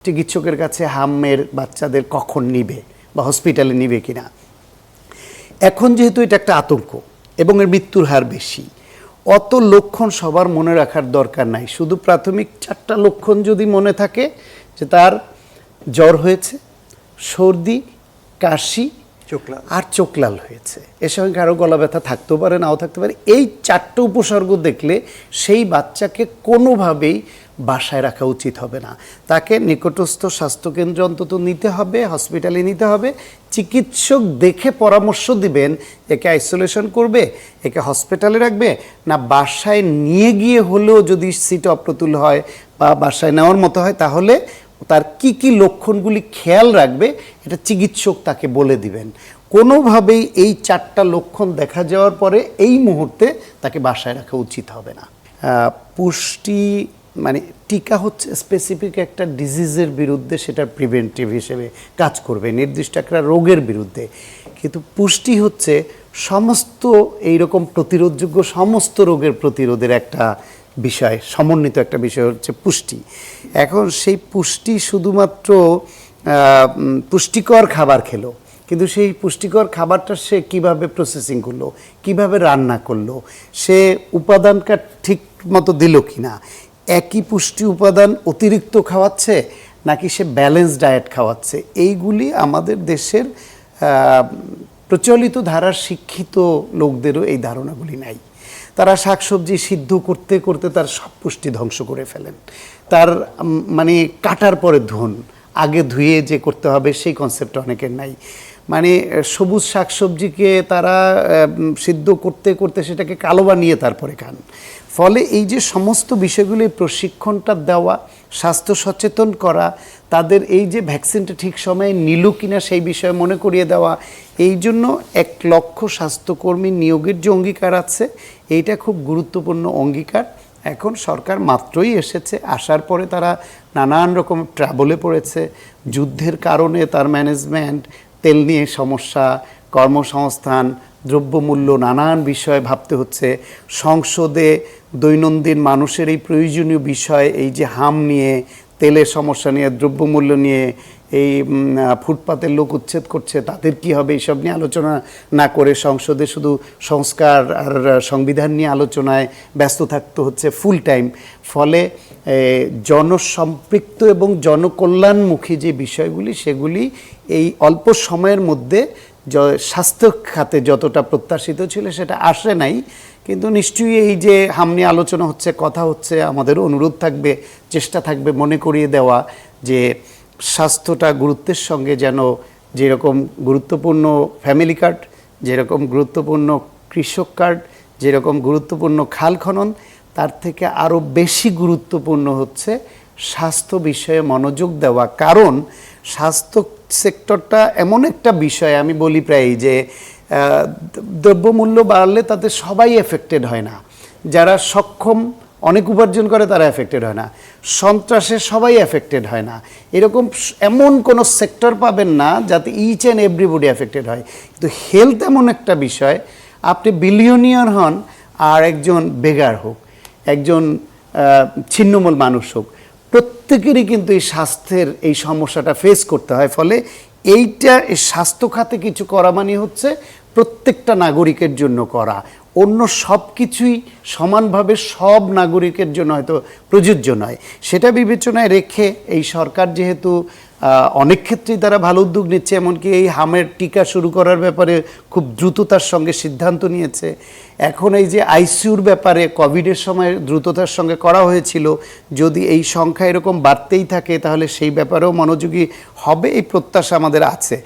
চিকিৎসকের কাছে হামের বাচ্চাদের কখন নিবে বা হসপিটালে নিবে কিনা। এখন যেহেতু এটা একটা আতঙ্ক এবং এর মৃত্যুর হার বেশি, অত লক্ষণ সবার মনে রাখার দরকার নাই। শুধু প্রাথমিক 4টা লক্ষণ যদি মনে থাকে যে তার জ্বর হয়েছে, সর্দি, কাশি আর চোখ লাল হয়েছে, এর সঙ্গে কারো গলা ব্যথা থাকতেও পারে, নাও থাকতে পারে, এই 4টা উপসর্গ দেখলে সেই বাচ্চাকে কোনোভাবেই বাসায় রাখা উচিত হবে না। তাকে নিকটস্থ স্বাস্থ্যকেন্দ্রে অন্তত নিতে হবে, হসপিটালে নিতে হবে। চিকিৎসক দেখে পরামর্শ দিবেন একে আইসোলেশন করবে, একে হসপিটালে রাখবে, না বাসায় নিয়ে গিয়ে হলেও যদি সিট অপ্রতুল হয় বা বাসায় নেওয়ার মতো হয় তাহলে তার কি কি লক্ষণগুলি খেয়াল রাখবে এটা চিকিৎসক তাকে বলে দিবেন। কোনোভাবেই এই 4টা লক্ষণ দেখা যাওয়ার পরে এই মুহূর্তে তাকে বাসায় রাখা উচিত হবে না। পুষ্টি মানে টিকা হচ্ছে স্পেসিফিক একটা ডিজিজের বিরুদ্ধে, সেটার প্রিভেন্টিভ হিসেবে কাজ করবে নির্দিষ্ট একটা রোগের বিরুদ্ধে, কিন্তু পুষ্টি হচ্ছে সমস্ত এইরকম প্রতিরোধযোগ্য সমস্ত রোগের প্রতিরোধের একটা বিষয়, সমন্বিত একটা বিষয় হচ্ছে পুষ্টি। এখন সেই পুষ্টি শুধুমাত্র পুষ্টিকর খাবার খেলো, কিন্তু সেই পুষ্টিকর খাবারটা সে কিভাবে প্রসেসিং করলো, কিভাবে রান্না করলো, সে উপাদানটা ঠিক মতো দিল কিনা, একই পুষ্টি উপাদান অতিরিক্ত খাওয়াচ্ছে নাকি সে ব্যালেন্স ডায়েট খাওয়াচ্ছে, এইগুলি আমাদের দেশের প্রচলিত ধারার শিক্ষিত লোকদেরও এই ধারণাগুলি নাই। তারা শাকসবজি সিদ্ধ করতে করতে তার সব পুষ্টি ধ্বংস করে ফেলেন। তার মানে কাটার পরে ধুন, আগে ধুয়ে যে করতে হবে সেই কনসেপ্ট অনেকের নাই। মানে সবুজ শাকসবজিকে তারা সিদ্ধ করতে করতে সেটাকে কালো বানিয়ে তারপরে খান। ফলে এই যে সমস্ত বিষয়গুলি প্রশিক্ষণটা দেওয়া, স্বাস্থ্য সচেতন করা, তাদের এই যে ভ্যাকসিনটা ঠিক সময়ে নিল কিনা সেই বিষয়ে মনে করিয়ে দেওয়া, এই জন্য 1 লক্ষ স্বাস্থ্যকর্মী নিয়োগের যে অঙ্গীকার আছে এইটা খুব গুরুত্বপূর্ণ অঙ্গীকার। এখন সরকার মাত্রই এসেছে, আসার পরে তারা নানান রকম ট্রাবলে পড়েছে। যুদ্ধের কারণে তার ম্যানেজমেন্ট, তেল নিয়ে সমস্যা, কর্মসংস্থান, দ্রব্যমূল্য, নানান বিষয় ভাবতে হচ্ছে। সংসদে দৈনন্দিন মানুষের এই প্রয়োজনীয় বিষয়, এই যে হাম নিয়ে, তেলের সমস্যা নিয়ে, দ্রব্যমূল্য নিয়ে, এই ফুটপাতের লোক উচ্ছেদ করছে, তাদের কি হবে এইসব নিয়ে আলোচনা না করে সংসদে শুধু সংস্কার আর সংবিধান নিয়ে আলোচনায় ব্যস্ত থাকতে হচ্ছে ফুল টাইম। ফলে জনসম্পৃক্ত এবং জনকল্যাণমুখী যে বিষয়গুলি সেগুলি এই অল্প সময়ের মধ্যে স্বাস্থ্য খাতে যতটা প্রত্যাশিত ছিল সেটা আসে নাই। কিন্তু নিশ্চয়ই এই যে হাম নিয়ে আলোচনা হচ্ছে, কথা হচ্ছে, আমাদের অনুরোধ থাকবে, চেষ্টা থাকবে মনে করিয়ে দেওয়া যে স্বাস্থ্যটা গুরুত্বের সঙ্গে যেন যেরকম গুরুত্বপূর্ণ ফ্যামিলি কার্ড, যেরকম গুরুত্বপূর্ণ কৃষক কার্ড, যেরকম গুরুত্বপূর্ণ খাল খনন, তার থেকে আরও বেশি গুরুত্বপূর্ণ হচ্ছে স্বাস্থ্য বিষয়ে মনোযোগ দেওয়া। কারণ স্বাস্থ্য সেক্টরটা এমন একটা বিষয়, আমি বলি প্রায়ই যে দ্রব্যমূল্য বাড়লে তাদের সবাই এফেক্টেড হয় না। যারা সক্ষম অনেক উপার্জন করে তারা এফেক্টেড হয় না, সন্ত্রাসে সবাই এফেক্টেড হয় না। এরকম এমন কোনো সেক্টর পাবেন না যাতে ইচ অ্যান্ড এভরিবডি এফেক্টেড হয়। কিন্তু হেলথ এমন একটা বিষয়, আপনি বিলিয়নিয়ার হন আর একজন বেগার হোক, একজন ছিন্নমূল মানুষ হোক, প্রত্যেকেরই কিন্তু এই স্বাস্থ্যের এই সমস্যাটা ফেস করতে হয়। ফলে এইটা এই স্বাস্থ্য খাতে কিছু করা মানে হচ্ছে প্রত্যেকটা নাগরিকের জন্য করা। অন্য সব কিছুই সমানভাবে সব নাগরিকের জন্য হয়তো প্রযোজ্য নয়, সেটা বিবেচনায় রেখে এই সরকার যেহেতু অনেক ক্ষেত্রেই তারা ভালো উদ্যোগ নিচ্ছে, এমনকি এই হামের টিকা শুরু করার ব্যাপারে খুব দ্রুততার সঙ্গে সিদ্ধান্ত নিয়েছে। এখন এই যে আইসিইউর ব্যাপারে কোভিডের সময় দ্রুততার সঙ্গে করা হয়েছিল, যদি এই সংখ্যা এরকম বাড়তেই থাকে তাহলে সেই ব্যাপারেও মনোযোগী হবে, এই প্রত্যাশা আমাদের আছে।